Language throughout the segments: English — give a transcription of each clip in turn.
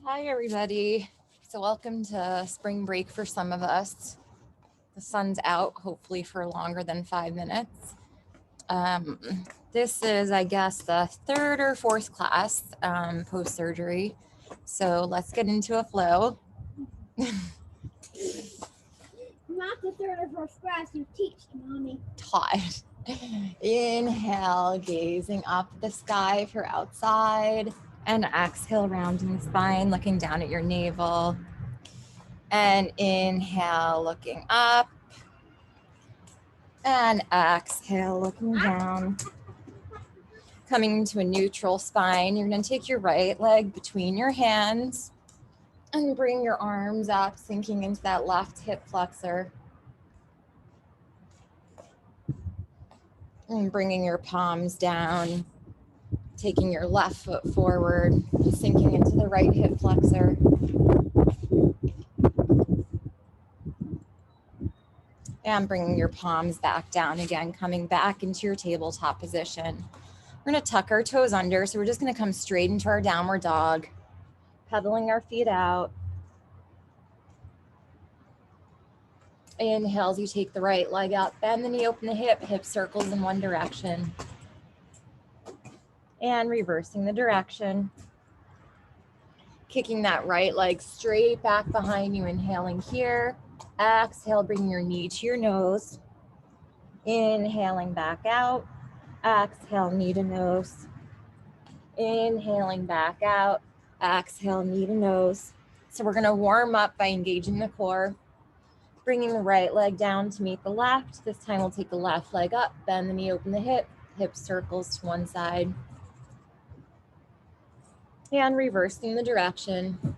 Hi, everybody. So, welcome to spring break for some of us. The sun's out, hopefully, for longer than 5 minutes. This is, I guess, the third or fourth class post surgery. So, let's get into a flow. Not the third or fourth class you teach, Mommy. Taught. Inhale, gazing up the sky for outside. And exhale, rounding the spine, looking down at your navel. And inhale, looking up. And exhale, looking down. Coming into a neutral spine, you're going to take your right leg between your hands and bring your arms up, sinking into that left hip flexor. And bringing your palms down, taking your left foot forward, sinking into the right hip flexor. And bringing your palms back down again, coming back into your tabletop position. We're going to tuck our toes under, so we're just going to come straight into our downward dog, pedaling our feet out. Inhale as you take the right leg up, bend the knee, open the hip circles in one direction. And reversing the direction. Kicking that right leg straight back behind you, inhaling here. Exhale, bring your knee to your nose. Inhaling back out. Exhale, knee to nose. Inhaling back out. Exhale, knee to nose. So we're going to warm up by engaging the core. Bringing the right leg down to meet the left. This time we'll take the left leg up, bend the knee, open the hip circles to one side. And reversing the direction.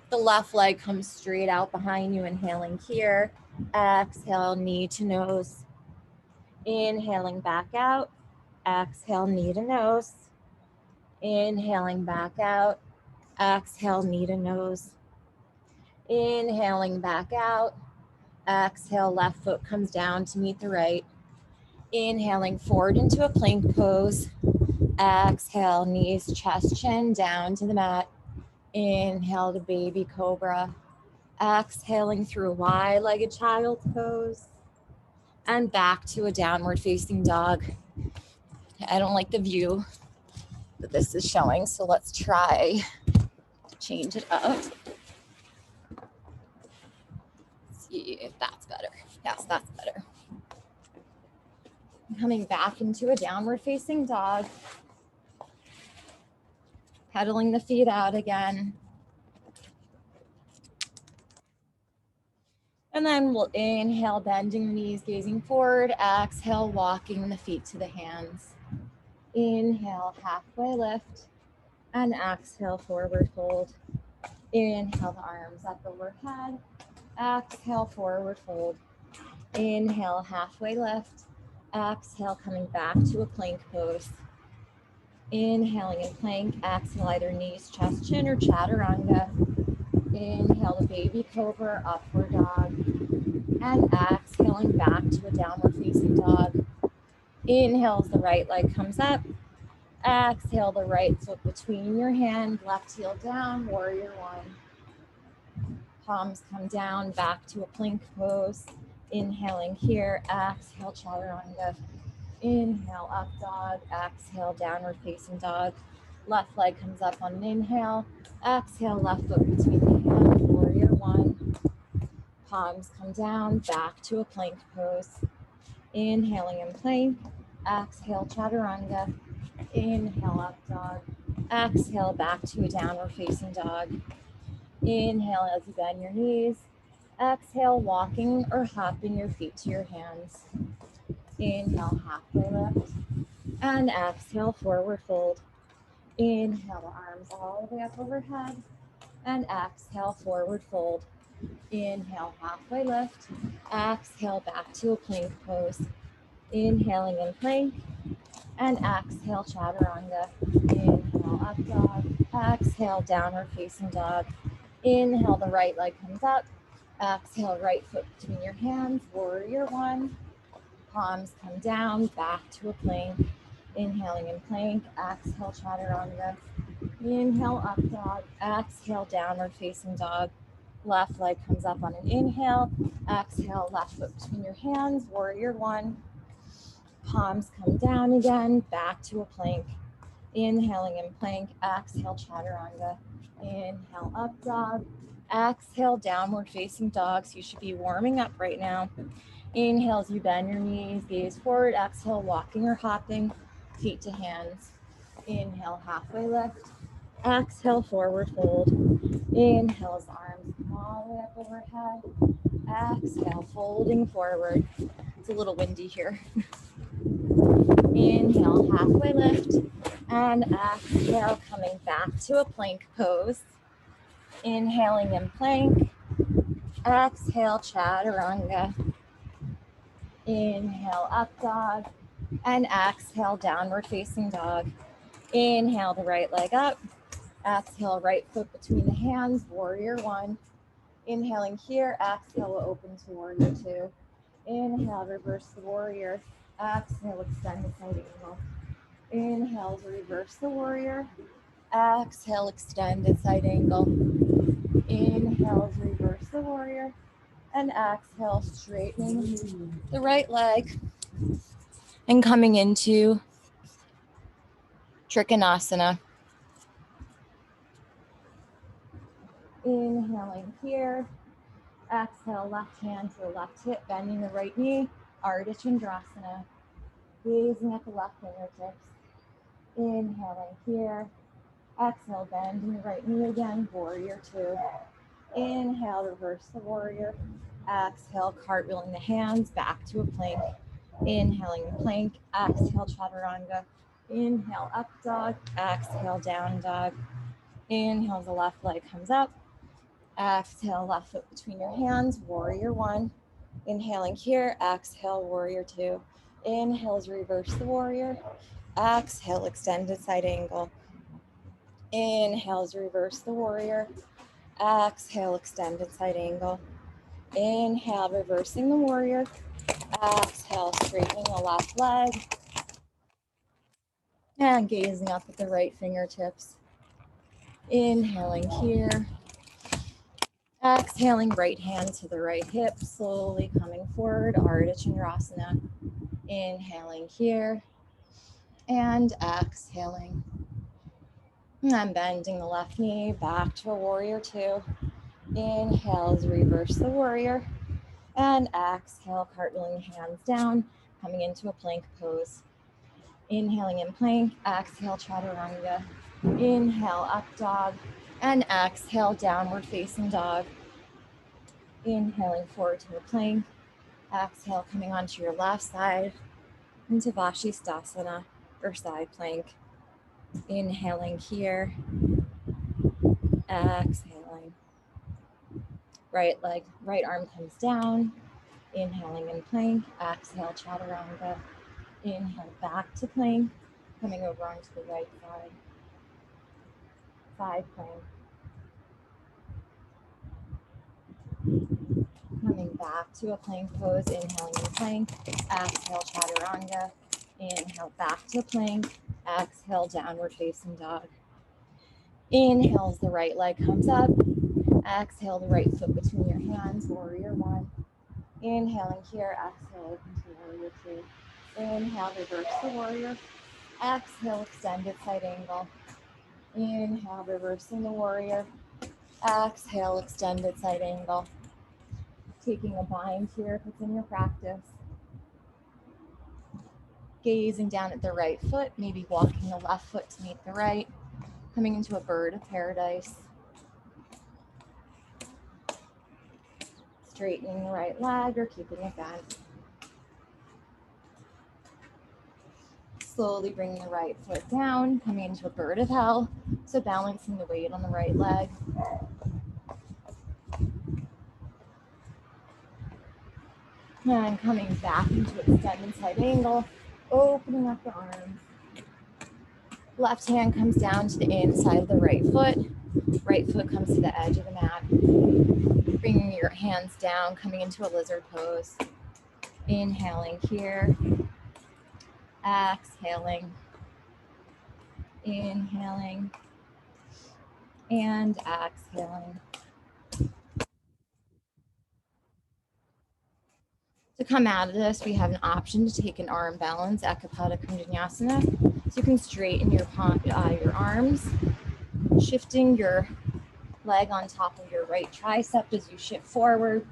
The left leg comes straight out behind you, inhaling here. Exhale, knee to nose. Inhaling back out. Exhale, knee to nose. Inhaling back out. Exhale, knee to nose. Inhaling back out. Exhale, left foot comes down to meet the right. Inhaling forward into a plank pose. Exhale, knees, chest, chin down to the mat. Inhale to baby cobra. Exhaling through a wide-legged child's pose. And back to a downward facing dog. I don't like the view that this is showing, so let's try to change it up. See if that's better. Yes, that's better. Coming back into a downward facing dog. Pedaling the feet out again. And then we'll inhale, bending the knees, gazing forward. Exhale, walking the feet to the hands. Inhale, halfway lift. And exhale, forward fold. Inhale, the arms up overhead. Exhale, forward fold. Inhale, halfway lift. Exhale, coming back to a plank pose. Inhaling in plank, exhale either knees, chest, chin, or chaturanga. Inhale to baby cobra, upward dog. And exhaling back to a downward facing dog. Inhale as the right leg comes up. Exhale the right foot between your hand, left heel down, warrior one. Palms come down, back to a plank pose. Inhaling here, exhale chaturanga. Inhale, up dog, exhale, downward facing dog. Left leg comes up on an inhale. Exhale, left foot between the hands, warrior one. Palms come down, back to a plank pose. Inhaling in plank. Exhale, chaturanga. Inhale, up dog. Exhale, back to a downward facing dog. Inhale as you bend your knees. Exhale, walking or hopping your feet to your hands. Inhale, halfway lift. And exhale, forward fold. Inhale, the arms all the way up overhead. And exhale, forward fold. Inhale, halfway lift. Exhale, back to a plank pose. Inhaling in plank. And exhale, chaturanga. Inhale, up dog. Exhale, downward facing dog. Inhale, the right leg comes up. Exhale, right foot between your hands, warrior one. Palms come down, back to a plank. Inhaling in plank, exhale, chaturanga. Inhale, up dog. Exhale, downward facing dog. Left leg comes up on an inhale. Exhale, left foot between your hands, warrior one. Palms come down again, back to a plank. Inhaling in plank, exhale, chaturanga. Inhale, up dog. Exhale, downward facing dog. So you should be warming up right now. Inhale as you bend your knees, gaze forward. Exhale, walking or hopping, feet to hands. Inhale, halfway lift. Exhale, forward fold. Inhale as arms come all the way up overhead. Exhale, folding forward. It's a little windy here. Inhale, halfway lift. And exhale, coming back to a plank pose. Inhaling in plank. Exhale, chaturanga. Inhale, up dog. And exhale, downward facing dog. Inhale the right leg up. Exhale, right foot between the hands, warrior one. Inhaling here, exhale, we'll open to warrior two. Inhale, reverse the warrior. Exhale, extend the side angle. Inhale to reverse the warrior. Exhale, extended side angle. Inhale to reverse the warrior. And exhale, straightening the right leg. And coming into Trikonasana. Inhaling here. Exhale, left hand to the left hip, bending the right knee. Ardha Chandrasana. Gazing at the left fingertips. Inhaling here. Exhale, bending the right knee again, warrior two. Inhale, reverse the warrior. Exhale, cartwheeling the hands back to a plank. Inhaling plank. Exhale, chaturanga. Inhale, up dog. Exhale, down dog. Inhale, the left leg comes up. Exhale, left foot between your hands, warrior one. Inhaling here, exhale, warrior two. Inhale as reverse the warrior. Exhale, extended side angle. Inhale as reverse the warrior. Exhale, extended side angle. Inhale, reversing the warrior. Exhale, straightening the left leg. And gazing up at the right fingertips. Inhaling here. Exhaling, right hand to the right hip, slowly coming forward, Ardha Chandrasana. Inhaling here and exhaling. And I'm bending the left knee back to a warrior two. Inhale as reverse the warrior. And exhale, cartwheeling hands down, coming into a plank pose. Inhaling in plank, exhale, chaturanga. Inhale, up dog. And exhale, downward facing dog. Inhaling forward to a plank. Exhale, coming onto your left side into Vashisthasana or side plank. Inhaling here. Exhaling. Right leg, right arm comes down. Inhaling in plank. Exhale, chaturanga. Inhale back to plank. Coming over onto the right side. Side plank. Coming back to a plank pose, inhaling in plank, exhale, chaturanga, inhale back to plank, exhale, downward facing dog. Inhale as the right leg comes up, exhale the right foot between your hands, warrior one. Inhaling here, exhale, open to warrior two. Inhale, reverse the warrior, exhale, extended side angle. Inhale, reversing the warrior, exhale, extended side angle. Taking a bind here if it's in your practice. Gazing down at the right foot, maybe walking the left foot to meet the right. Coming into a bird of paradise. Straightening the right leg or keeping it bent. Slowly bringing the right foot down, coming into a bird of hell. So balancing the weight on the right leg. And coming back into extended side angle, opening up the arms. Left hand comes down to the inside of the right foot. Right foot comes to the edge of the mat. Bringing your hands down, coming into a lizard pose. Inhaling here. Exhaling. Inhaling. and exhaling. To come out of this, we have an option to take an arm balance, Ekapada Vinyasa. So you can straighten your arms, shifting your leg on top of your right tricep as you shift forward,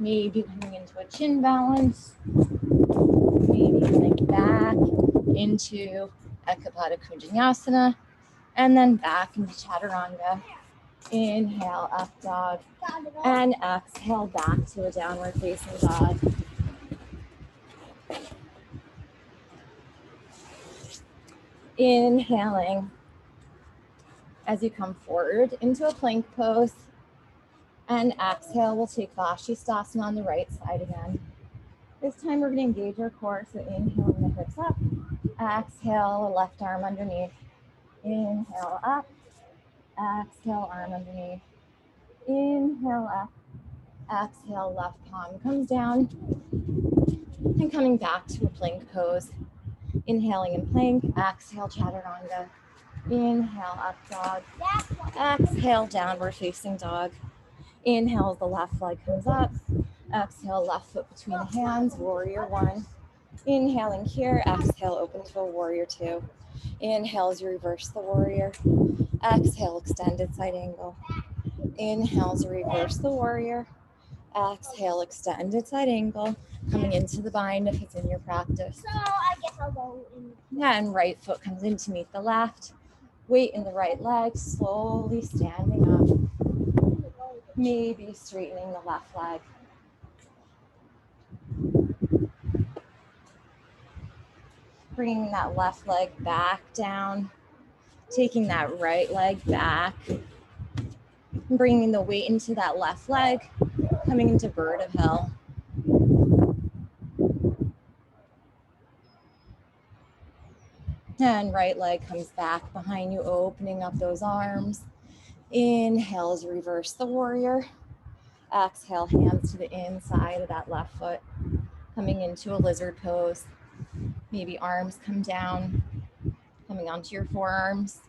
maybe coming into a chin balance, maybe coming back into Ekapada Vinyasa, and then back into Chaturanga. Inhale, up dog, and exhale back to a downward facing dog. Inhaling as you come forward into a plank pose, and exhale, we'll take Vashisthasana on the right side again. This time we're going to engage our core, so inhaling the hips up, exhale, left arm underneath, inhale up, exhale, arm underneath, inhale up, exhale, left palm comes down, and coming back to a plank pose. Inhaling in plank, exhale, Chaturanga, inhale, up dog, exhale, downward facing dog. Inhale, the left leg comes up, exhale, left foot between the hands, warrior one. Inhaling here, exhale, open to a warrior two. Inhale as you reverse the warrior, exhale, extended side angle. Inhale as you reverse the warrior, exhale, extended side angle, coming into the bind if it's in your practice. So I guess I'll go in. Yeah, and right foot comes in to meet the left. Weight in the right leg, slowly standing up. Maybe straightening the left leg. Bringing that left leg back down. Taking that right leg back. Bringing the weight into that left leg. Coming into bird of hell. And right leg comes back behind you, opening up those arms. Inhale as you reverse the warrior. Exhale, hands to the inside of that left foot. Coming into a lizard pose. Maybe arms come down, coming onto your forearms.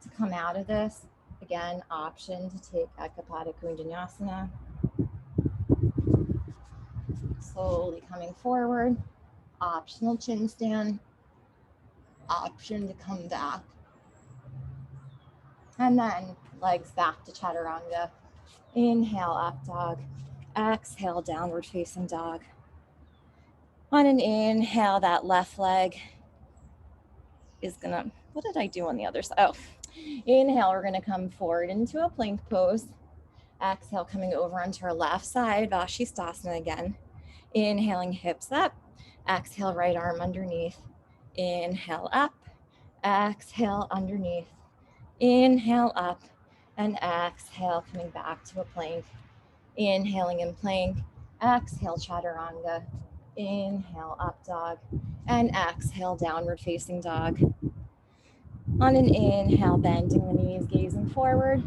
To come out of this, again, option to take Ekapada Vinyasa. Slowly coming forward, optional chin stand, option to come back. And then legs back to Chaturanga. Inhale, up dog. Exhale, downward facing dog. On an inhale, that left leg is gonna, what did I do on the other side? Oh, inhale, we're gonna come forward into a plank pose. Exhale, coming over onto our left side, Vashisthasana again. Inhaling, hips up. Exhale, right arm underneath. Inhale, up. Exhale, underneath. Inhale, up. And exhale, coming back to a plank. Inhaling in plank. Exhale, Chaturanga. Inhale, up dog. And exhale, downward facing dog. On an inhale, bending the knees, gazing forward.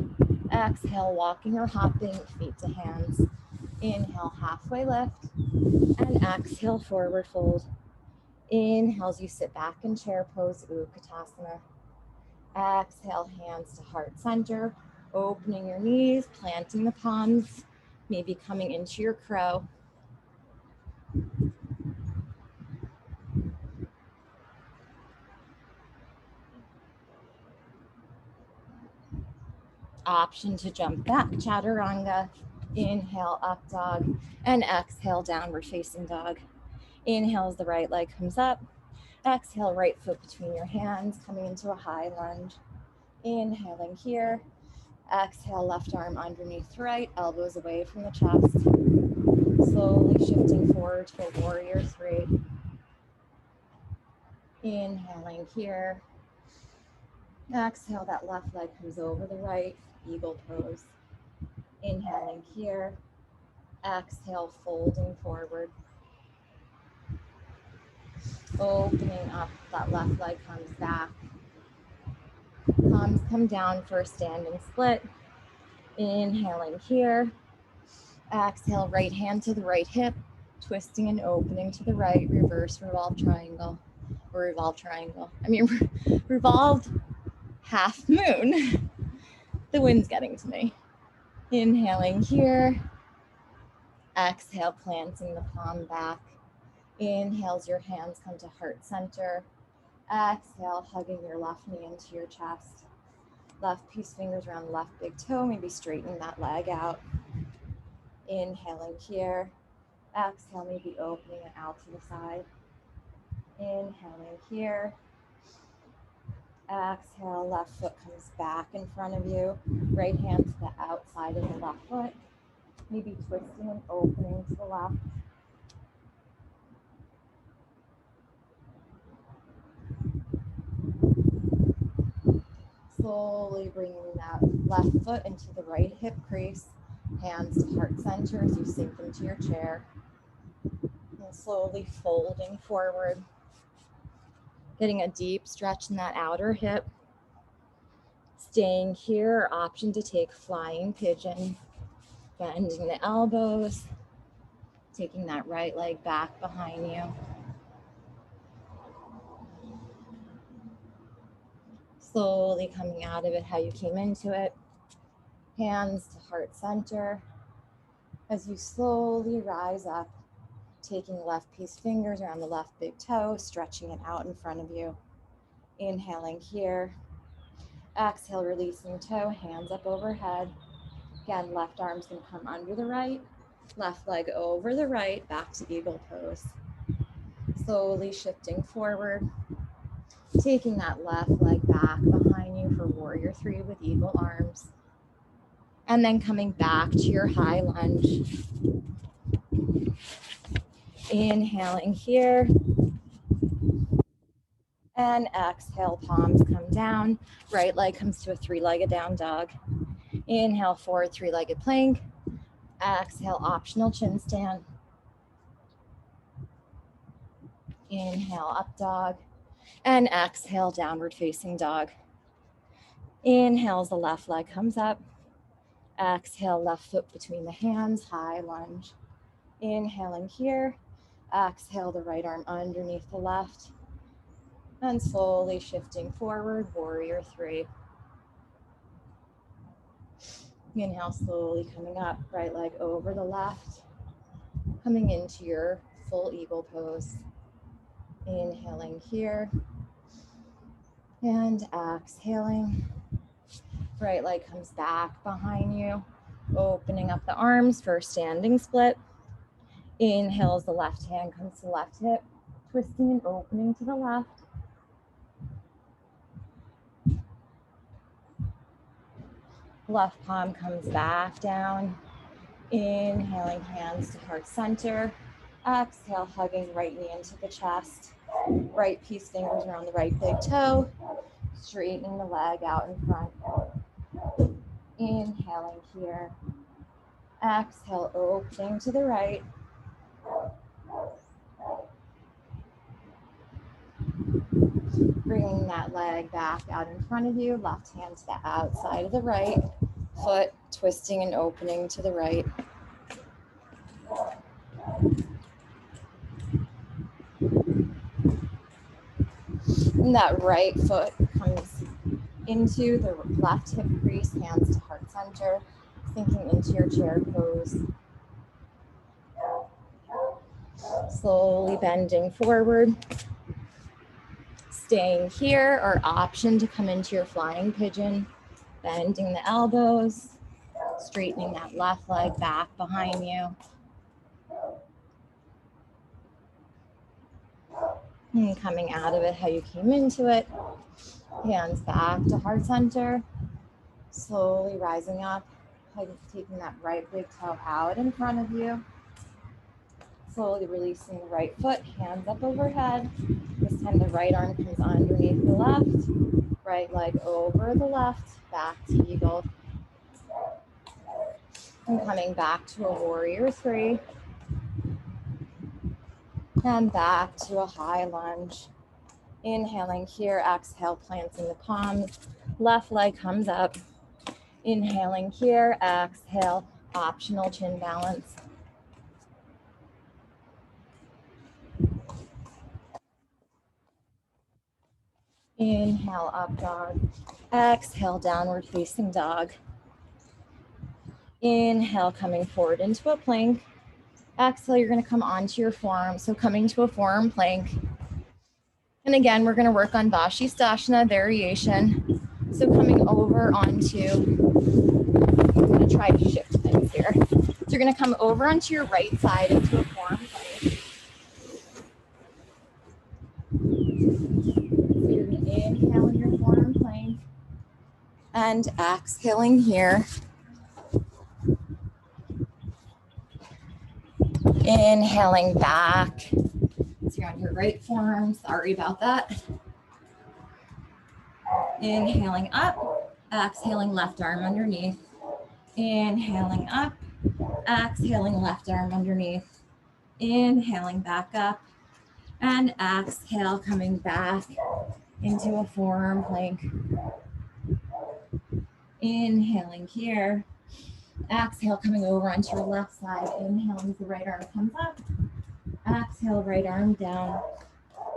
Exhale, walking or hopping, feet to hands. Inhale, halfway lift. And exhale, forward fold. Inhale as you sit back in chair pose, Utkatasana. Exhale, hands to heart center. Opening your knees, planting the palms, maybe coming into your crow. Option to jump back, Chaturanga. Inhale, up dog, and exhale, downward facing dog. Inhale as the right leg comes up. Exhale, right foot between your hands, coming into a high lunge. Inhaling here. Exhale, left arm underneath right, elbows away from the chest. Slowly shifting forward to a warrior three. Inhaling here. Exhale, that left leg comes over the right, eagle pose. Inhaling here. Exhale, folding forward. Opening up, that left leg comes back. Palms come down for a standing split. Inhaling here. Exhale, right hand to the right hip, twisting and opening to the right, reverse revolve triangle, or revolve triangle. I mean, revolved half moon. The wind's getting to me. Inhaling here. Exhale, planting the palm back. Inhales, your hands come to heart center. Exhale, hugging your left knee into your chest. Left piece fingers around the left big toe, maybe straighten that leg out. Inhaling here. Exhale, maybe opening it out to the side. Inhaling here. Exhale, left foot comes back in front of you. Right hand to the outside of the left foot. Maybe twisting and opening to the left. Slowly bringing that left foot into the right hip crease. Hands to heart center as you sink into your chair. And slowly folding forward. Getting a deep stretch in that outer hip. Staying here, option to take flying pigeon. Bending the elbows. Taking that right leg back behind you. Slowly coming out of it how you came into it. Hands to heart center. As you slowly rise up, taking left piece fingers around the left big toe, stretching it out in front of you. Inhaling here. Exhale, releasing toe, hands up overhead. Again, left arm's gonna come under the right, left leg over the right, back to eagle pose. Slowly shifting forward, taking that left leg back behind you for warrior three with eagle arms. And then coming back to your high lunge. Inhaling here. And exhale, palms come down. Right leg comes to a three-legged down dog. Inhale, forward three-legged plank. Exhale, optional chin stand. Inhale, up dog. And exhale, downward facing dog. Inhale as the left leg comes up. Exhale, left foot between the hands, high lunge. Inhaling here. Exhale, the right arm underneath the left. And slowly shifting forward, warrior three. Inhale, slowly coming up, right leg over the left. Coming into your full eagle pose. Inhaling here. And exhaling. Right leg comes back behind you. Opening up the arms for standing split. Inhale as the left hand comes to left hip. Twisting and opening to the left. Left palm comes back down. Inhaling, hands to heart center. Exhale, hugging right knee into the chest. Right piece fingers around the right big toe. Straightening the leg out in front. Inhaling here. Exhale, opening to the right. Bringing that leg back out in front of you. Left hand to the outside of the right foot. Twisting and opening to the right. And that right foot comes into the left hip crease, hands to heart center, sinking into your chair pose. Slowly bending forward. Staying here, or option to come into your flying pigeon. Bending the elbows, straightening that left leg back behind you. And coming out of it how you came into it. Hands back to heart center. Slowly rising up, taking that right big toe out in front of you. Slowly releasing the right foot, hands up overhead. This time the right arm comes underneath the left. Right leg over the left, back to eagle. And coming back to a warrior three. And back to a high lunge. Inhaling here, exhale, planting the palms. Left leg comes up. Inhaling here, exhale, Optional chin balance. Inhale, up dog. Exhale, downward facing dog. Inhale, coming forward into a plank. Exhale, you're gonna come onto your forearm. So coming to a forearm plank. And again, we're gonna work on Vashisthasana variation. So coming over onto, I'm gonna try to shift things here. So you're gonna come over onto your right side into a forearm plank. So you're gonna inhale in your forearm plank and exhaling here. Inhaling back. So you're on your right forearm, sorry about that. Inhaling up, exhaling left arm underneath. Inhaling up, exhaling left arm underneath. Inhaling back up and exhale, coming back into a forearm plank. Inhaling here. Exhale, coming over onto your left side. Inhaling as the right arm comes up. Exhale, right arm down.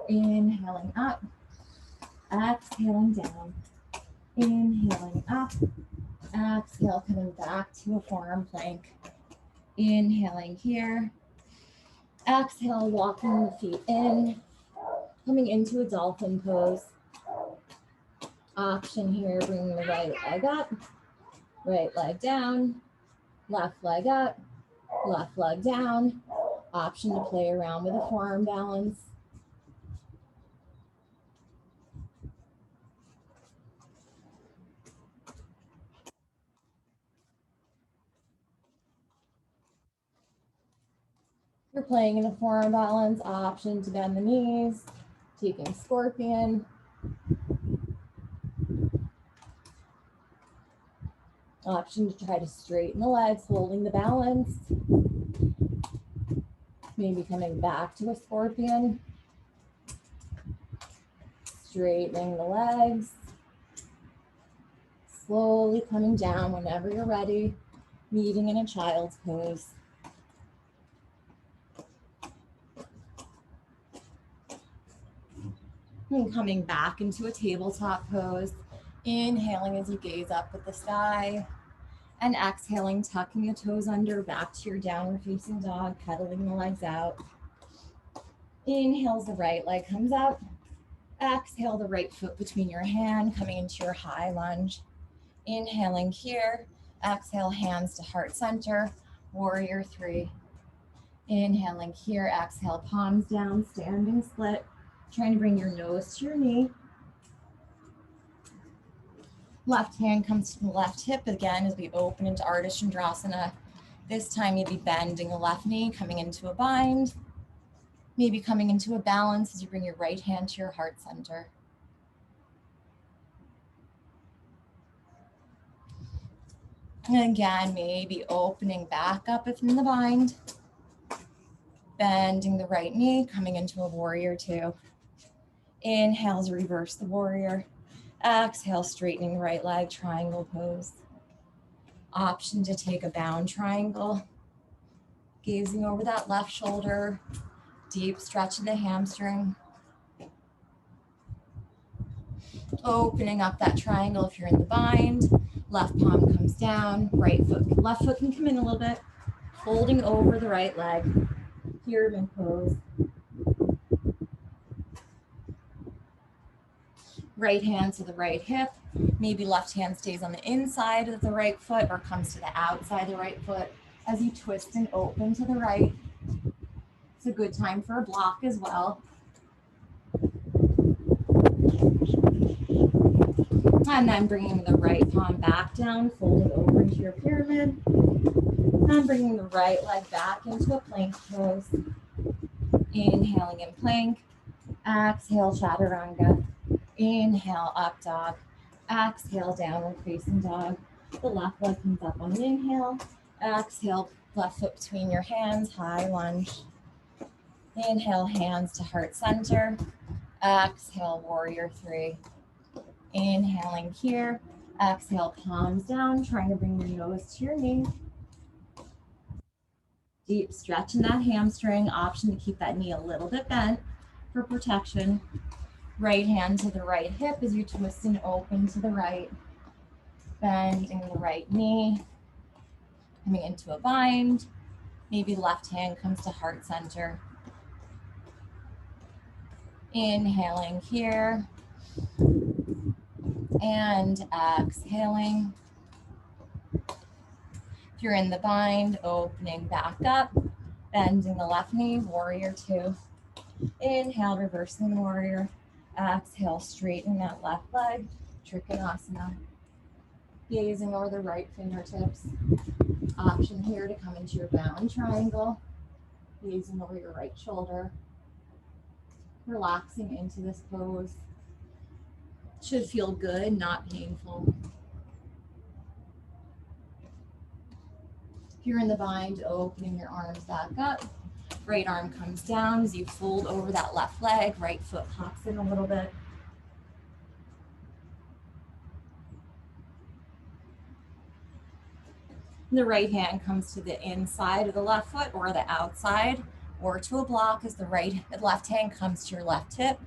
Inhaling up. Exhaling down. Inhaling up. Exhale, coming back to a forearm plank. Inhaling here. Exhale, walking the feet in. Coming into a dolphin pose. Option here, bringing the right leg up. Right leg down. Left leg up. Left leg down. Option to play around with a forearm balance. If you're playing in a forearm balance, option to bend the knees, taking scorpion. Option to try to straighten the legs, holding the balance. Maybe coming back to a scorpion. Straightening the legs. Slowly coming down whenever you're ready, meeting in a child's pose. And coming back into a tabletop pose. Inhaling as you gaze up at the sky. And exhaling, tucking the toes under, back to your downward facing dog, pedaling the legs out. Inhale as the right leg comes up. Exhale, the right foot between your hand, coming into your high lunge. Inhaling here. Exhale, hands to heart center, warrior three. Inhaling here, exhale, palms down, standing split. Trying to bring your nose to your knee. Left hand comes to the left hip again as we open into Ardha Chandrasana. This time you'd be bending the left knee, coming into a bind. Maybe coming into a balance as you bring your right hand to your heart center. And again, maybe opening back up if in the bind. Bending the right knee, coming into a warrior two. Inhale as reverse the warrior. Exhale, straightening the right leg, triangle pose. Option to take a bound triangle. Gazing over that left shoulder. Deep stretch of the hamstring. Opening up that triangle if you're in the bind. Left palm comes down, right foot, left foot can come in a little bit. Folding over the right leg. Pyramid pose. Right hand to the right hip. Maybe left hand stays on the inside of the right foot or comes to the outside of the right foot as you twist and open to the right. It's a good time for a block as well. And then bringing the right palm back down, folding over into your pyramid. And bringing the right leg back into a plank pose. Inhaling in plank. Exhale, chaturanga. Inhale, up dog. Exhale, downward facing dog. The left leg comes up on the inhale. Exhale, left foot between your hands, high lunge. Inhale, hands to heart center. Exhale, warrior three. Inhaling here. Exhale, palms down, trying to bring your nose to your knee. Deep stretch in that hamstring. Option to keep that knee a little bit bent for protection. Right hand to the right hip as you twist and open to the right. Bending the right knee. Coming into a bind. Maybe left hand comes to heart center. Inhaling here. And exhaling. If you're in the bind, opening back up, bending the left knee, warrior two. Inhale, reversing the warrior. Exhale, straighten that left leg, trikonasana. Gazing over the right fingertips. Option here to come into your bound triangle. Gazing over your right shoulder. Relaxing into this pose. Should feel good, not painful. If you're in the bind, opening your arms back up. Right arm comes down as you fold over that left leg. Right foot pops in a little bit. The right hand comes to the inside of the left foot or the outside, or to a block as the left hand comes to your left hip,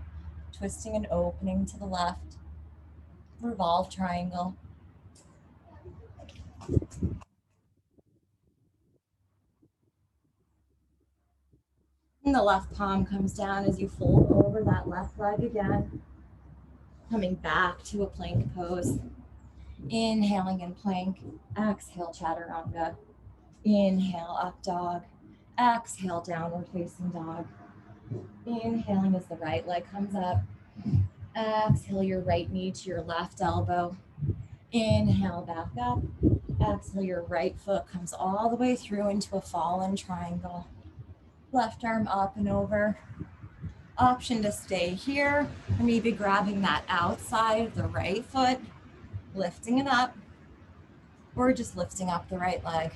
twisting and opening to the left. Revolve triangle. And the left palm comes down as you fold over that left leg again. Coming back to a plank pose. Inhaling in plank. Exhale, chaturanga. Inhale, up dog. Exhale, downward facing dog. Inhaling as the right leg comes up. Exhale your right knee to your left elbow. Inhale, back up. Exhale, your right foot comes all the way through into a fallen triangle. Left arm up and over. Option to stay here, or maybe grabbing that outside of the right foot, lifting it up, or just lifting up the right leg.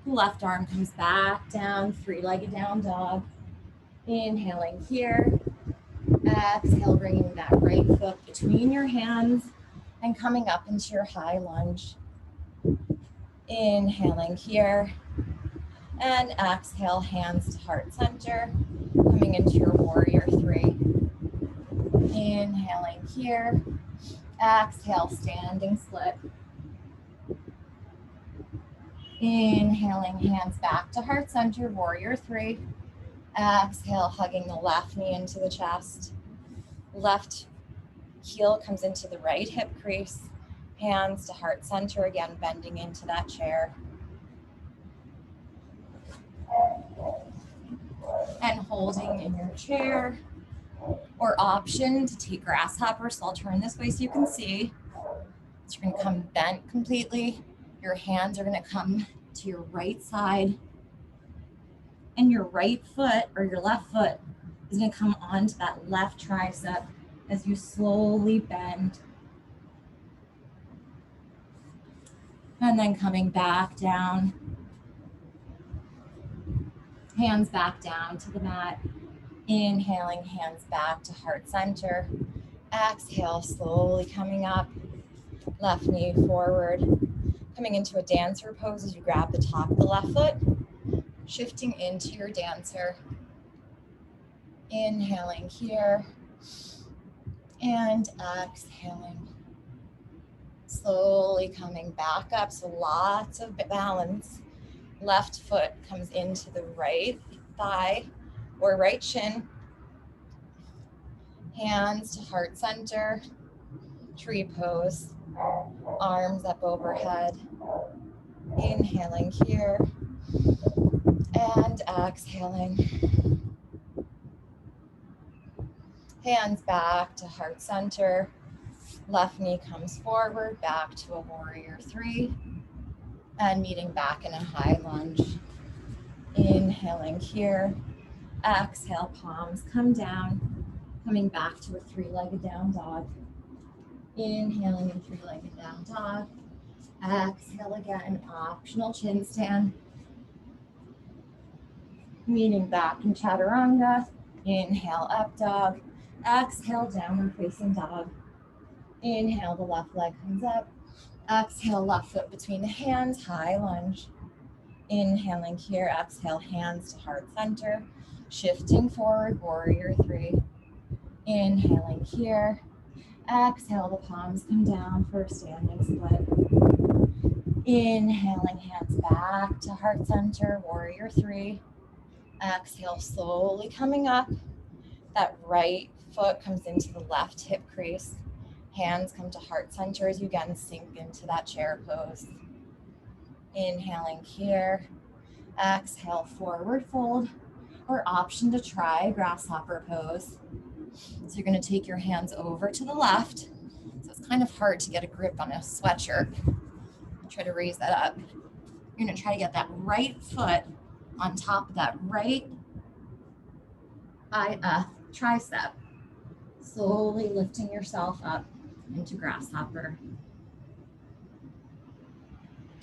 Left arm comes back down, three-legged down dog. Inhaling here. Exhale, bringing that right foot between your hands and coming up into your high lunge. Inhaling here. And exhale, hands to heart center, coming into your warrior three. Inhaling here. Exhale, standing split. Inhaling, hands back to heart center, warrior three. Exhale, hugging the left knee into the chest. Left heel comes into the right hip crease. Hands to heart center, again, bending into that chair. And holding in your chair, or option to take grasshopper. So I'll turn this way so you can see. So you're gonna come bent completely. Your hands are gonna come to your right side, and your right foot or your left foot is gonna come onto that left tricep as you slowly bend. And then coming back down. Hands back down to the mat. Inhaling, hands back to heart center. Exhale, slowly coming up. Left knee forward. Coming into a dancer pose as you grab the top of the left foot. Shifting into your dancer. Inhaling here. And exhaling. Slowly coming back up, so lots of balance. Left foot comes into the right thigh or right shin. Hands to heart center. Tree pose. Arms up overhead. Inhaling here. And exhaling. Hands back to heart center. Left knee comes forward, back to a warrior three. And meeting back in a high lunge. Inhaling here. Exhale, palms come down. Coming back to a three-legged down dog. Inhaling in three-legged down dog. Exhale again, optional chin stand. Meeting back in chaturanga. Inhale, up dog. Exhale, downward facing dog. Inhale, the left leg comes up. Exhale, left foot between the hands, high lunge. Inhaling here, exhale, hands to heart center. Shifting forward, warrior three. Inhaling here. Exhale, the palms come down for a standing split. Inhaling, hands back to heart center, warrior three. Exhale, slowly coming up. That right foot comes into the left hip crease. Hands come to heart center as you again sink into that chair pose. Inhaling here. Exhale, forward fold, or option to try grasshopper pose. So you're going to take your hands over to the left. So it's kind of hard to get a grip on a sweatshirt. Try to raise that up. You're going to try to get that right foot on top of that right tricep. Slowly lifting yourself up into grasshopper.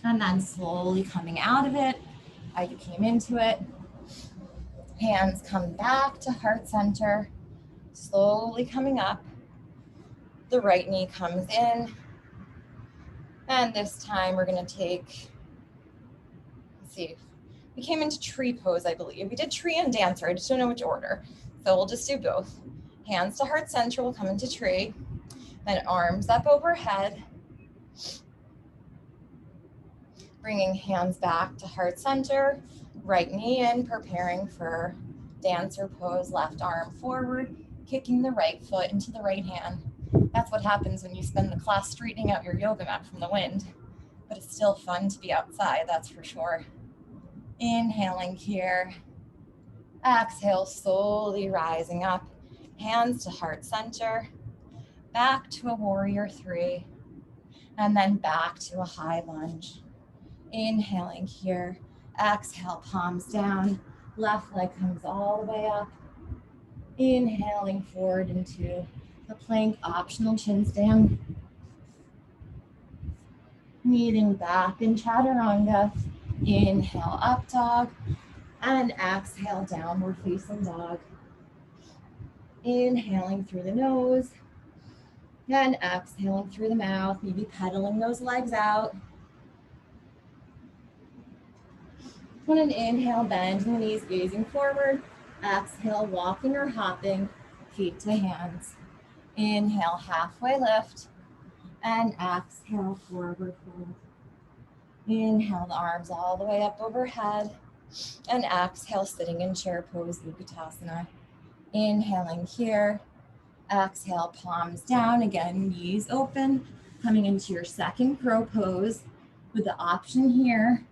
And then slowly coming out of it, how you came into it. Hands come back to heart center. Slowly coming up. The right knee comes in. And this time we're going to take, let's see, we came into tree pose, I believe. We did tree and dancer. I just don't know which order. So we'll just do both. Hands to heart center, we'll come into tree. Then arms up overhead. Bringing hands back to heart center. Right knee in, preparing for dancer pose. Left arm forward, kicking the right foot into the right hand. That's what happens when you spend the class straightening out your yoga mat from the wind. But it's still fun to be outside, that's for sure. Inhaling here. Exhale, slowly rising up. Hands to heart center. Back to a warrior three. And then back to a high lunge. Inhaling here. Exhale, palms down. Left leg comes all the way up. Inhaling forward into the plank, optional chin stand. Kneeling back in chaturanga. Inhale, up dog. And exhale, downward facing dog. Inhaling through the nose. And exhaling through the mouth, maybe pedaling those legs out. On an inhale, bending the knees, gazing forward. Exhale, walking or hopping, feet to hands. Inhale, halfway lift. And exhale, forward fold. Inhale, the arms all the way up overhead. And exhale, sitting in chair pose, Utkatasana. Inhaling here. Exhale, palms down. Again, knees open. Coming into your second crow pose with the option here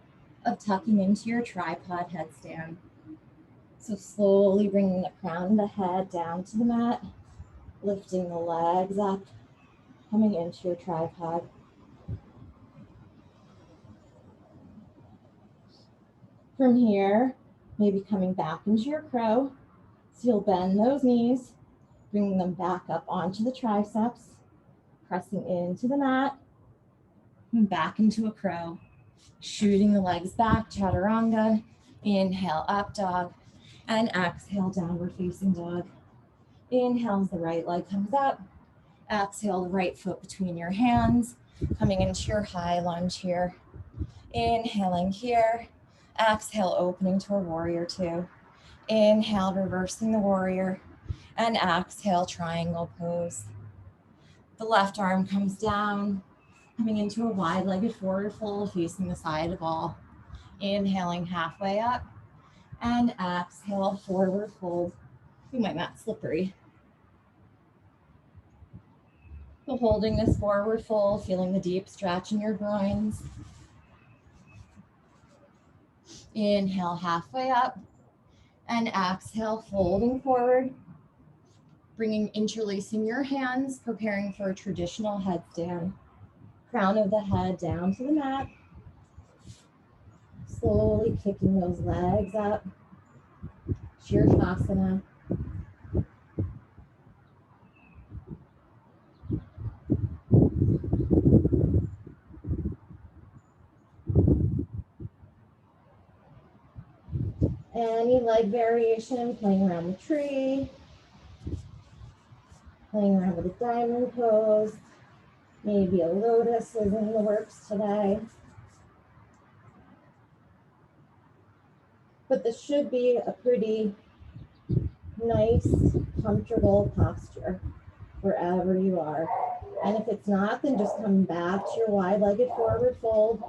of tucking into your tripod headstand. So slowly bringing the crown of the head down to the mat, lifting the legs up, coming into your tripod. From here, maybe coming back into your crow. So you'll bend those knees, bringing them back up onto the triceps, pressing into the mat, and back into a crow. Shooting the legs back, chaturanga. Inhale, up dog. And exhale, downward facing dog. Inhale as the right leg comes up. Exhale, the right foot between your hands. Coming into your high lunge here. Inhaling here. Exhale, opening to a warrior two. Inhale, reversing the warrior. And exhale, triangle pose. The left arm comes down. Coming into a wide-legged forward fold, facing the side of ball. Inhaling halfway up. And exhale, forward fold. Ooh, my mat's slippery. So holding this forward fold, feeling the deep stretch in your groins. Inhale, halfway up. And exhale, folding forward. Interlacing your hands, preparing for a traditional headstand. Crown of the head down to the mat. Slowly kicking those legs up. Shirshasana. Any leg variation, playing around the tree. Playing around with a diamond pose. Maybe a lotus is in the works today. But this should be a pretty nice, comfortable posture wherever you are. And if it's not, then just come back to your wide-legged forward fold.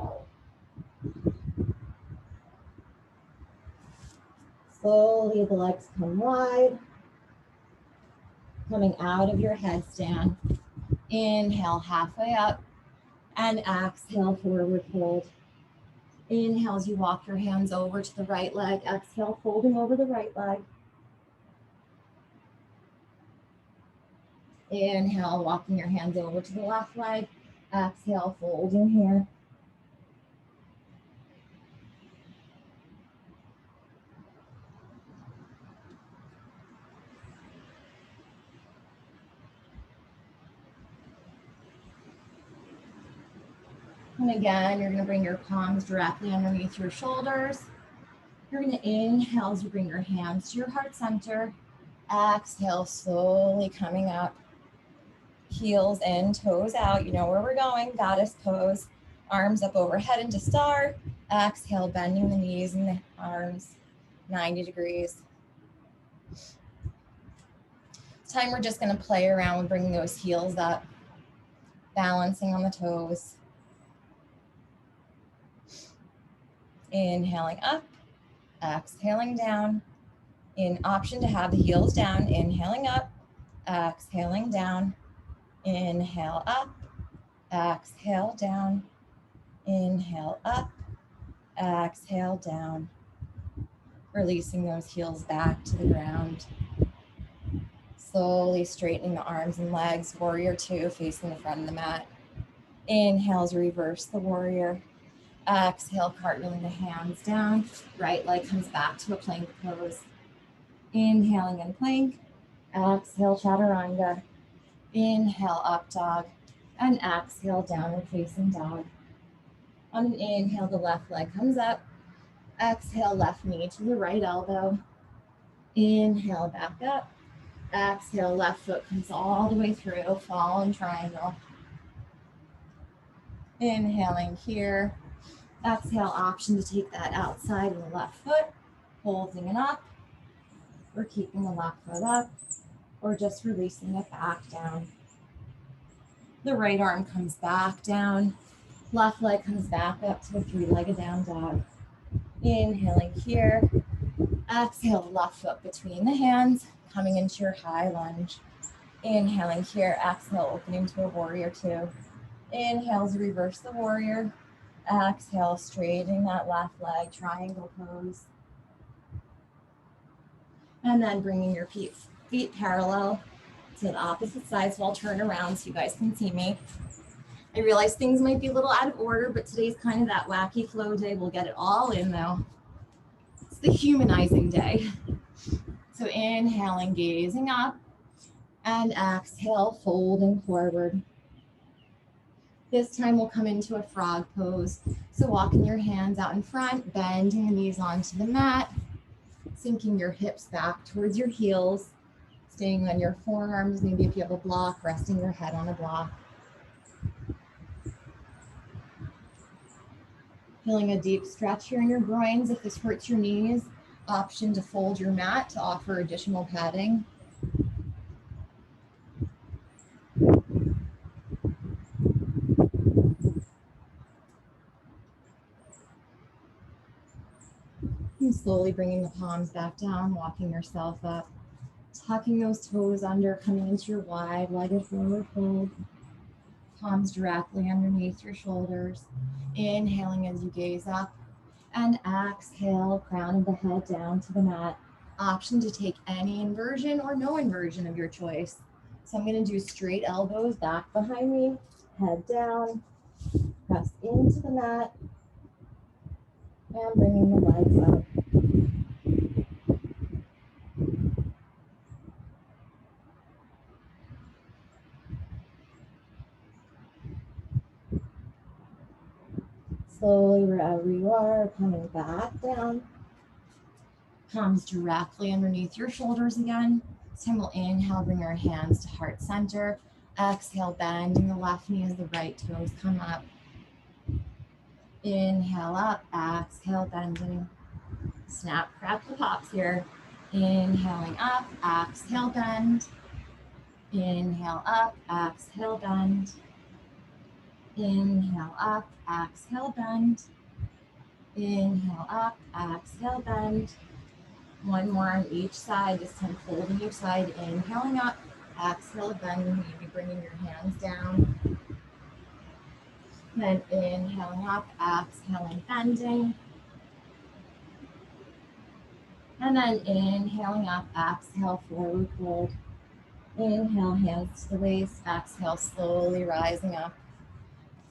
Slowly the legs come wide, coming out of your headstand. Inhale halfway up and exhale forward fold. Inhale as you walk your hands over to the right leg. Exhale, folding over the right leg. Inhale, walking your hands over to the left leg. Exhale, folding here. And again, you're going to bring your palms directly underneath your shoulders. You're going to inhale as you bring your hands to your heart center. Exhale, slowly coming up. Heels in, toes out. You know where we're going. Goddess pose. Arms up overhead into star. Exhale, bending the knees and the arms 90 degrees. This time we're just going to play around with bringing those heels up, balancing on the toes. Inhaling up, exhaling down. In option to have the heels down, inhaling up, exhaling down. Inhale up, exhale down. Inhale up, exhale down. Releasing those heels back to the ground. Slowly straightening the arms and legs, warrior two, facing the front of the mat. Inhale as reverse the warrior. Exhale, cartwheeling the hands down. Right leg comes back to a plank pose. Inhaling in plank. Exhale, chaturanga. Inhale, up dog. And exhale, downward facing dog. On an inhale, the left leg comes up. Exhale, left knee to the right elbow. Inhale, back up. Exhale, left foot comes all the way through, fallen triangle. Inhaling here. Exhale, option to take that outside of the left foot, holding it up, or keeping the left foot up, or just releasing it back down. The right arm comes back down, left leg comes back up to a three-legged down dog. Inhaling here. Exhale, left foot between the hands, coming into your high lunge. Inhaling here, exhale, opening to a warrior two. Inhale to reverse the warrior. Exhale, straightening that left leg, triangle pose. And then bringing your feet parallel to the opposite sides. So I'll turn around so you guys can see me. I realize things might be a little out of order, but today's kind of that wacky flow day. We'll get it all in though. It's the humanizing day. So inhaling, gazing up, and exhale, folding forward. This time we'll come into a frog pose. So walking your hands out in front, bending the knees onto the mat, sinking your hips back towards your heels, staying on your forearms, maybe if you have a block, resting your head on a block. Feeling a deep stretch here in your groins. If this hurts your knees, option to fold your mat to offer additional padding. And slowly bringing the palms back down, walking yourself up, tucking those toes under, coming into your wide-legged forward fold. Palms directly underneath your shoulders. Inhaling as you gaze up, and exhale, crown of the head down to the mat. Option to take any inversion or no inversion of your choice. So I'm going to do straight elbows back behind me, head down, press into the mat, and bringing the legs up. Slowly, wherever you are, coming back down. Palms directly underneath your shoulders again. This time we'll inhale, bring our hands to heart center. Exhale, bending the left knee as the right toes come up. Inhale up, exhale, bending. Snap, crackle, pops here. Inhaling up, exhale, bend. Inhale up, exhale, bend. Inhale up, exhale, bend. Inhale up, exhale, bend. One more on each side, this time holding each side, inhaling up, exhale, bending, maybe bringing your hands down. Then inhaling up, exhaling, bending. And then inhaling up, exhale, forward fold. Inhale, hands to the waist, exhale, slowly rising up.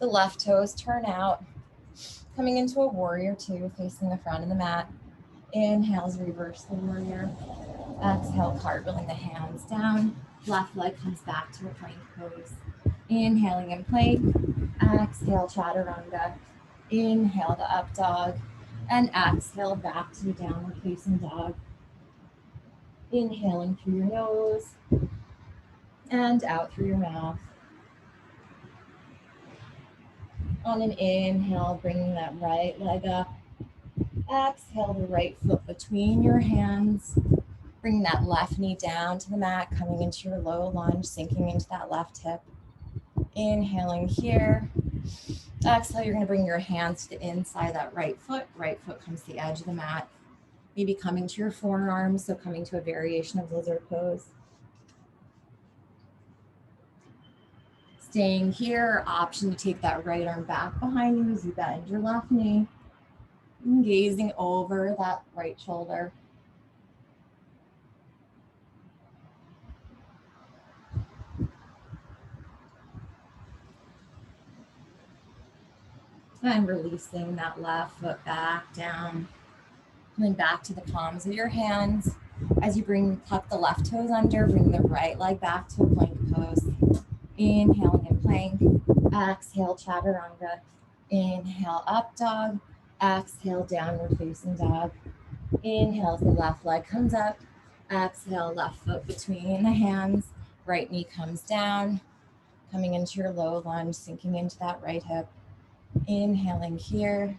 The left toes turn out, coming into a warrior two, facing the front of the mat. Inhales, reverse the warrior. Exhale, cartwheeling the hands down. Left leg comes back to a plank pose. Inhaling in plank. Exhale, chaturanga. Inhale to up dog. And exhale back to downward facing dog. Inhaling through your nose and out through your mouth. On an inhale, bringing that right leg up. Exhale, the right foot between your hands. Bring that left knee down to the mat, coming into your low lunge, sinking into that left hip. Inhaling here. Exhale, you're going to bring your hands to the inside of that right foot. Right foot comes to the edge of the mat. Maybe coming to your forearms, so coming to a variation of lizard pose. Staying here, option to take that right arm back behind you as you bend your left knee. And gazing over that right shoulder. And releasing that left foot back down. Coming back to the palms of your hands. As you tuck the left toes under, bring the right leg back to a plank pose. Inhaling in plank. Exhale, chaturanga. Inhale, up dog. Exhale, downward facing dog. Inhale, the left leg comes up. Exhale, left foot between the hands. Right knee comes down. Coming into your low lunge, sinking into that right hip. Inhaling here.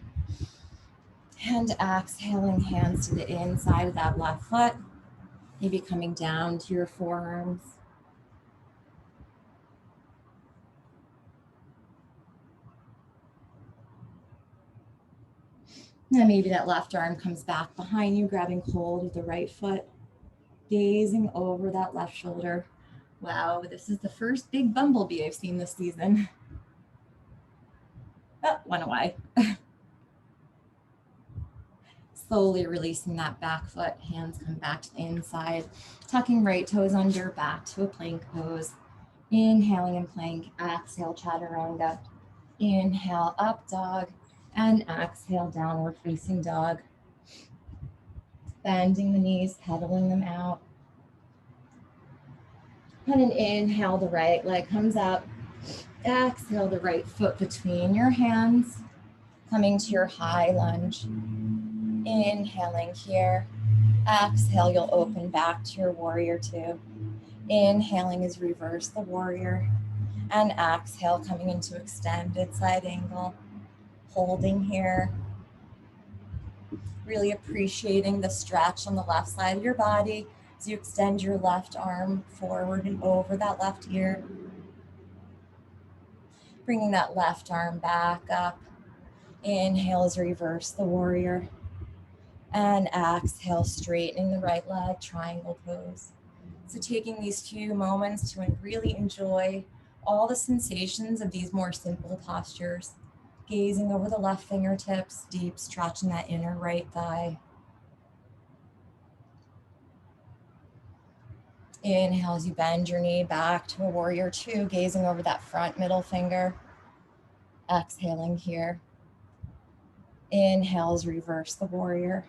And exhaling, hands to the inside of that left foot. Maybe coming down to your forearms. And maybe that left arm comes back behind you, grabbing hold of the right foot. Gazing over that left shoulder. Wow, this is the first big bumblebee I've seen this season. Oh, went away. Slowly releasing that back foot, hands come back to the inside, tucking right toes under, back to a plank pose. Inhaling in plank, exhale, chaturanga. Inhale, up dog, and exhale, downward facing dog. Bending the knees, pedaling them out. And an inhale, the right leg comes up. Exhale, the right foot between your hands, coming to your high lunge. Inhaling here. Exhale, you'll open back to your warrior two. Inhaling is reverse the warrior. And exhale, coming into extended side angle. Holding here. Really appreciating the stretch on the left side of your body as you extend your left arm forward and over that left ear. Bringing that left arm back up. Inhale is reverse the warrior. And exhale, straightening the right leg, triangle pose. So taking these few moments to really enjoy all the sensations of these more simple postures. Gazing over the left fingertips, deep stretch in that inner right thigh. Inhale as you bend your knee back to a warrior two, gazing over that front middle finger. Exhaling here. Inhale as reverse the warrior.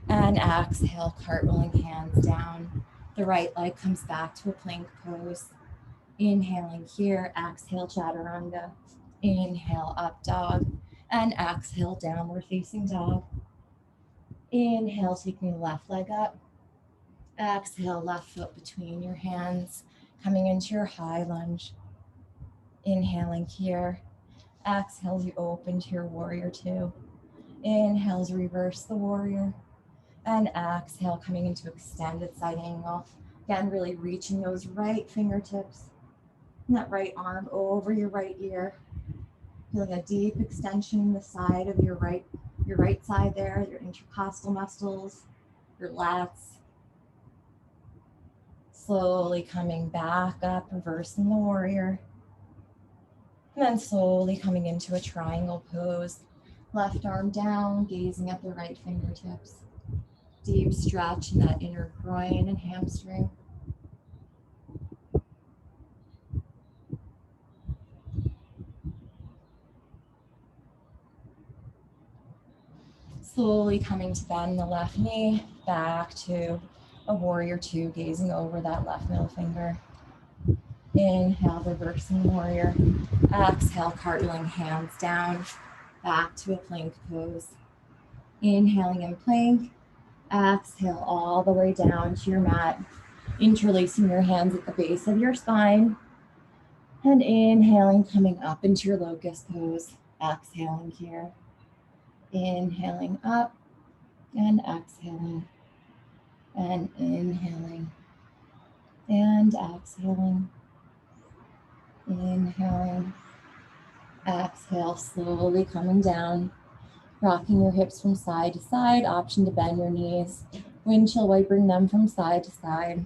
And exhale, cartwheeling hands down. The right leg comes back to a plank pose. Inhaling here, exhale, chaturanga. Inhale, up dog. And exhale, downward facing dog. Inhale, taking the left leg up. Exhale, left foot between your hands. coming into your high lunge. Inhaling here. Exhale as you open to your warrior two. Inhale as you reverse the warrior. And exhale, coming into extended side angle. Again, really reaching those right fingertips and that right arm over your right ear. Feeling a deep extension in the side of your right side there, your intercostal muscles, your lats. Slowly coming back up, reversing the warrior. And then slowly coming into a triangle pose. Left arm down, gazing at the right fingertips. Deep stretch in that inner groin and hamstring. Slowly coming to bend the left knee, back to a warrior two, gazing over that left middle finger. Inhale, reversing warrior. Exhale, cartwheeling hands down, back to a plank pose. Inhaling in plank. Exhale all the way down to your mat, interlacing your hands at the base of your spine. And inhaling, coming up into your locust pose. Exhaling here. Inhaling up and exhaling. And inhaling and exhaling. Inhaling. Exhale, slowly coming down. Rocking your hips from side to side. Option to bend your knees. Windshield wipering them from side to side.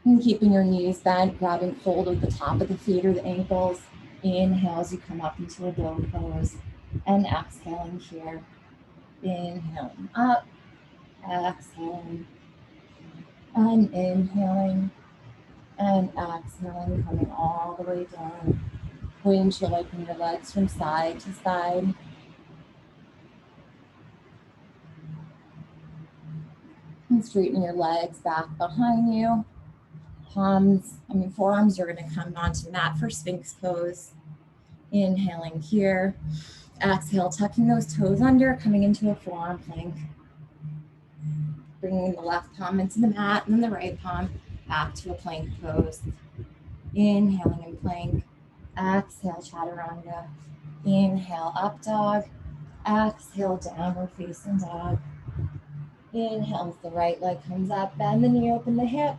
And keeping your knees bent, grabbing hold of the top of the feet or the ankles. Inhale as you come up into a dog pose. And exhaling here. Inhaling up. Exhaling. And inhaling. And exhaling, coming all the way down. Windshield wiping your legs from side to side. And straighten your legs back behind you. Forearms are going to come onto the mat for Sphinx pose. Inhaling here. Exhale, tucking those toes under, coming into a forearm plank. Bringing the left palm into the mat and then the right palm back to a plank pose. Inhaling in plank. Exhale, chaturanga. Inhale, up dog. Exhale, downward facing dog. Inhale as the right leg comes up, bend the knee, open the hip.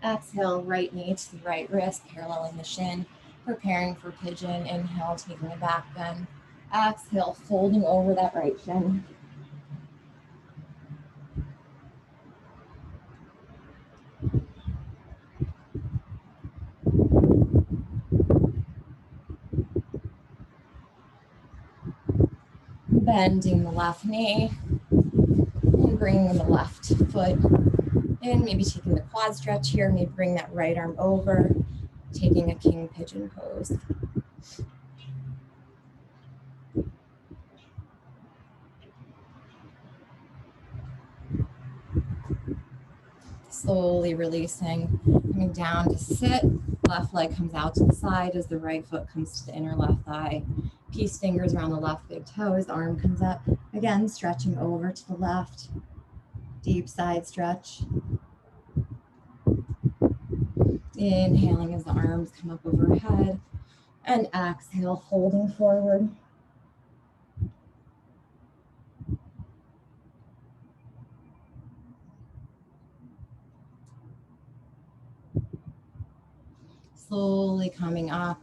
Exhale, right knee to the right wrist, paralleling the shin, preparing for pigeon. Inhale, taking a back bend. Exhale, folding over that right shin. Bending the left knee and bringing the left foot in, maybe taking the quad stretch here, maybe bring that right arm over, taking a king pigeon pose. Slowly releasing, coming down to sit. Left leg comes out to the side as the right foot comes to the inner left thigh. Peace fingers around the left big toes, arm comes up. Again, stretching over to the left. Deep side stretch. Inhaling as the arms come up overhead. And exhale, folding forward. Slowly coming up.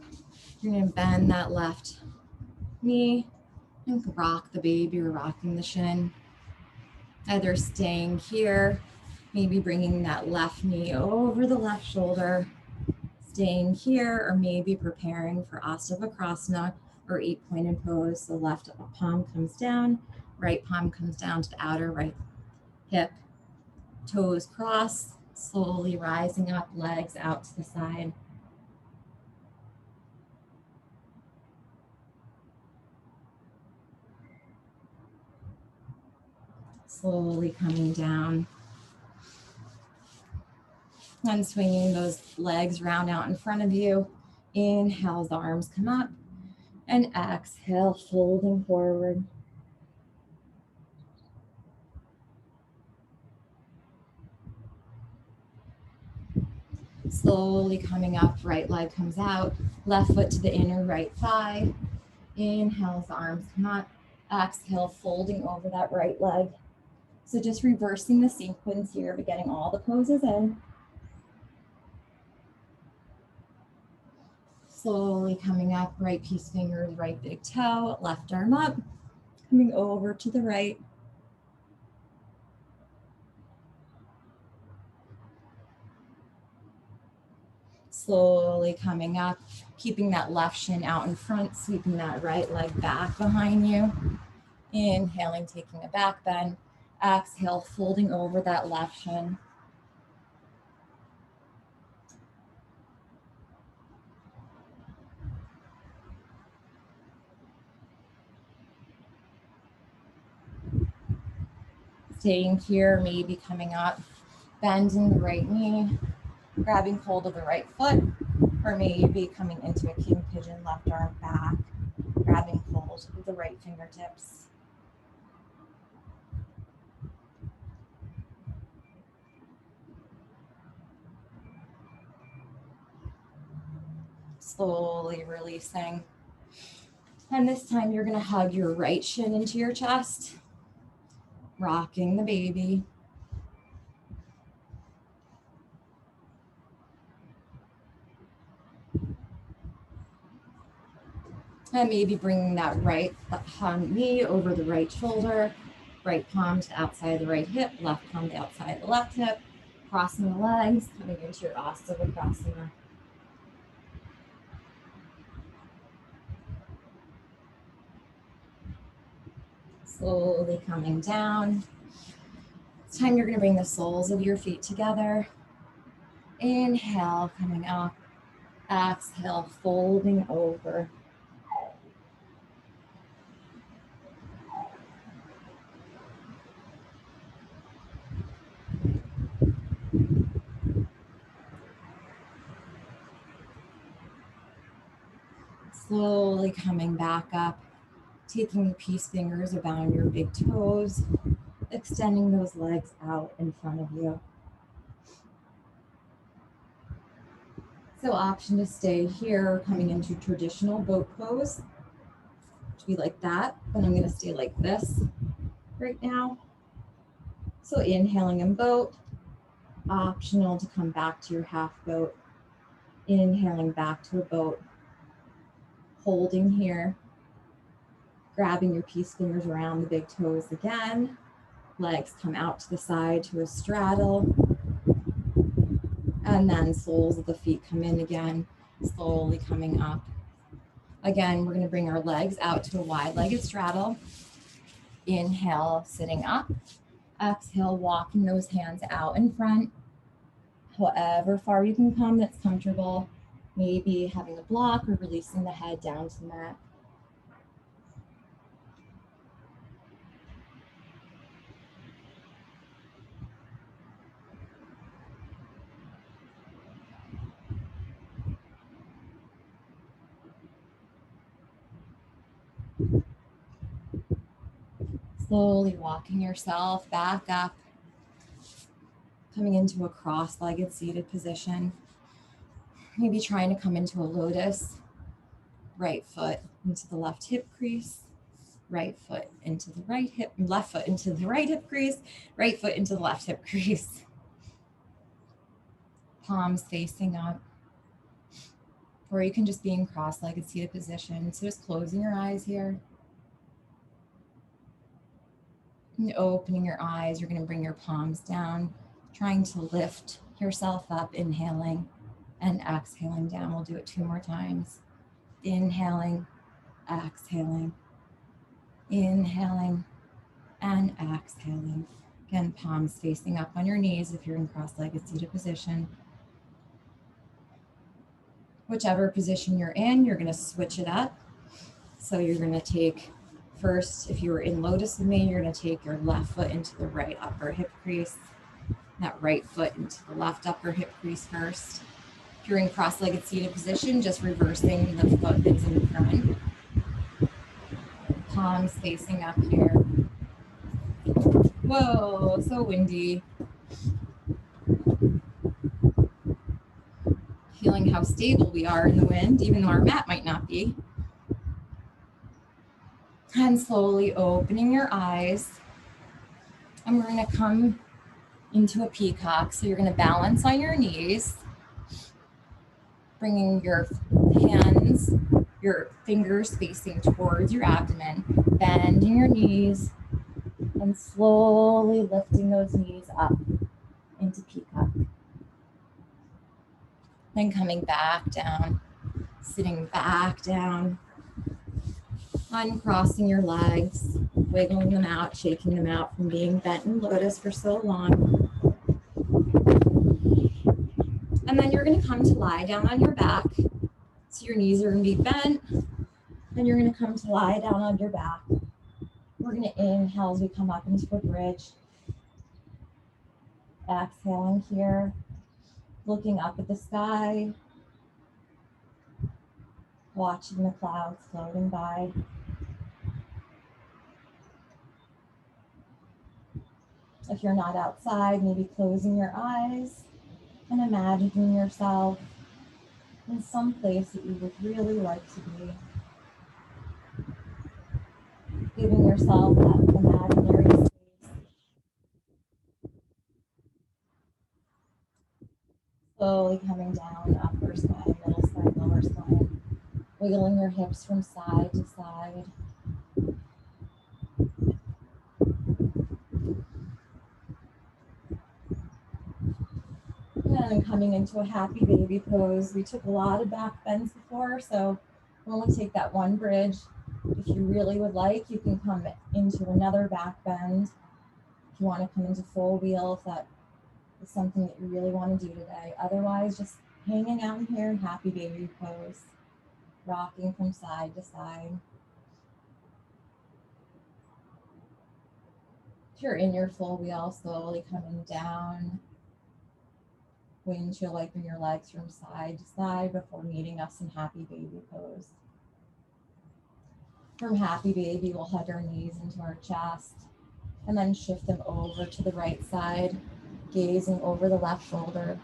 You're going to bend that left knee and rock the baby or rocking the shin. Either staying here, maybe bringing that left knee over the left shoulder, staying here, or maybe preparing for Ashtavakrasana or 8-pointed pose. So left palm comes down, right palm comes down to the outer right hip. Toes cross, slowly rising up, legs out to the side. Slowly coming down. And swinging those legs round out in front of you. Inhale as the arms come up. And exhale, folding forward. Slowly coming up, right leg comes out, left foot to the inner right thigh. Inhale as the arms come up. Exhale, folding over that right leg. So just reversing the sequence here, but getting all the poses in. Slowly coming up, right peace fingers, right big toe, left arm up, coming over to the right. Slowly coming up, keeping that left shin out in front, sweeping that right leg back behind you. Inhaling, taking a back bend. Exhale, folding over that left shin. Staying here, maybe coming up, bending the right knee, grabbing hold of the right foot, or maybe coming into a king pigeon, left arm back, grabbing hold with the right fingertips. Slowly releasing. And this time you're going to hug your right shin into your chest, rocking the baby. And maybe bringing that right knee over the right shoulder, right palm to the outside of the right hip, left palm to the outside of the left hip, crossing the legs, coming into your Asavasana. Slowly coming down. This time you're going to bring the soles of your feet together. Inhale, coming up. Exhale, folding over. Slowly coming back up, taking the peace fingers around your big toes, extending those legs out in front of you. So option to stay here, coming into traditional boat pose, to be like that, but I'm going to stay like this right now. So inhaling in boat, optional to come back to your half boat, inhaling back to a boat, holding here, grabbing your peace fingers around the big toes again, legs come out to the side to a straddle, and then soles of the feet come in again, slowly coming up. Again, we're going to bring our legs out to a wide-legged straddle. Inhale, sitting up. Exhale, walking those hands out in front. However far you can come that's comfortable. Maybe having a block or releasing the head down to the mat. Slowly walking yourself back up, coming into a cross-legged seated position. Maybe trying to come into a lotus. Right foot into the left hip crease, right foot into the right hip, left foot into the right hip crease, right foot into the left hip crease. Palms facing up. Or you can just be in cross-legged seated position. So just closing your eyes here. And opening your eyes, you're going to bring your palms down, trying to lift yourself up, inhaling and exhaling down. We'll do it 2 more times. Inhaling, exhaling, inhaling, and exhaling. Again, palms facing up on your knees if you're in cross-legged seated position. Whichever position you're in, you're going to switch it up. So you're going to take first, if you were in lotus with me, you're going to take your left foot into the right upper hip crease, that right foot into the left upper hip crease first. If you're in cross-legged seated position, just reversing the foot that's in front. Palms facing up here. Whoa, so windy. showing how stable we are in the wind, even though our mat might not be. And slowly opening your eyes. And we're going to come into a peacock. So you're going to balance on your knees, bringing your hands, your fingers facing towards your abdomen, bending your knees, and slowly lifting those knees up into peacock. Then coming back down, sitting back down, uncrossing your legs, wiggling them out, shaking them out from being bent in lotus for so long. And then you're going to come to lie down on your back. So your knees are going to be bent. Then you're going to come to lie down on your back. We're going to inhale as we come up into a bridge. Exhaling here, looking up at the sky, watching the clouds floating by. If you're not outside, maybe closing your eyes and imagining yourself in some place that you would really like to be. Giving yourself that imaginary space. Slowly coming down, upper spine, middle spine, lower spine. Wiggling your hips from side to side. And coming into a happy baby pose. We took a lot of back bends before, so we'll only take that one bridge. If you really would like, you can come into another back bend. If you want to come into full wheel, if that is something that you really want to do today. Otherwise, just hanging out here in happy baby pose, rocking from side to side. If you're in your full wheel, slowly coming down. Waiting to open your legs from side to side before meeting us in happy baby pose. From happy baby, we'll hug our knees into our chest and then shift them over to the right side, gazing over the left shoulder.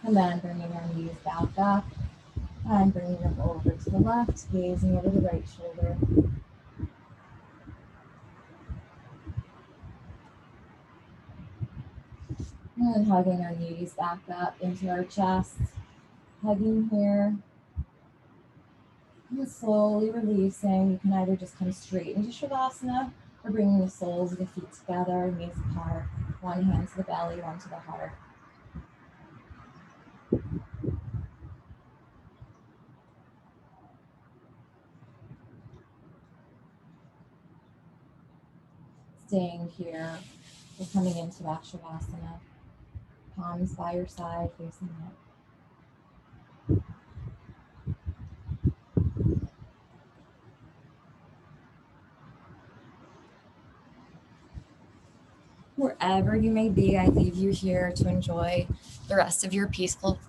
And then bringing our knees back up and bringing them over to the left, gazing over the right shoulder. And then hugging our knees back up into our chest, hugging here. And slowly releasing. You can either just come straight into Shavasana or bringing the soles of the feet together, knees apart, one hand to the belly, one to the heart. Staying here, we're coming into Shavasana. Palms by your side, facing up. Wherever you may be, I leave you here to enjoy the rest of your peaceful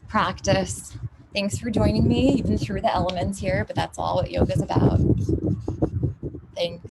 practice. Thanks for joining me, even through the elements here, but that's all what yoga is about. Thanks.